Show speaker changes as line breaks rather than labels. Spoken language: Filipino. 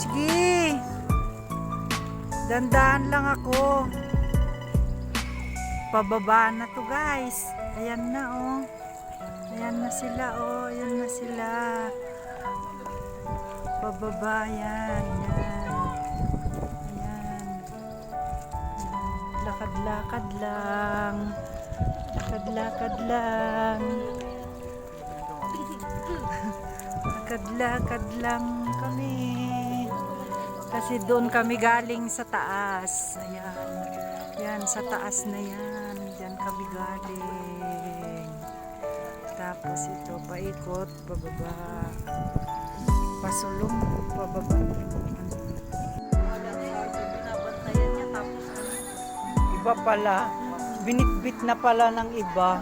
Sige. Dandahan lang ako. Pababa na to guys. Ayan na oh. Ayan na sila oh. Ayan na sila. Pababa yan. Ayan. Ayan. Lakad-lakad lang. Lakad-lakad lang. Lakad-lakad lang kami. Kasi doon kami galing sa taas. Ayan. Yan, sa taas na yan. Diyan kami galing. Tapos ito, paikot, pababa. Pasulong, pababa. Iba pala. Binitbit na pala ng iba.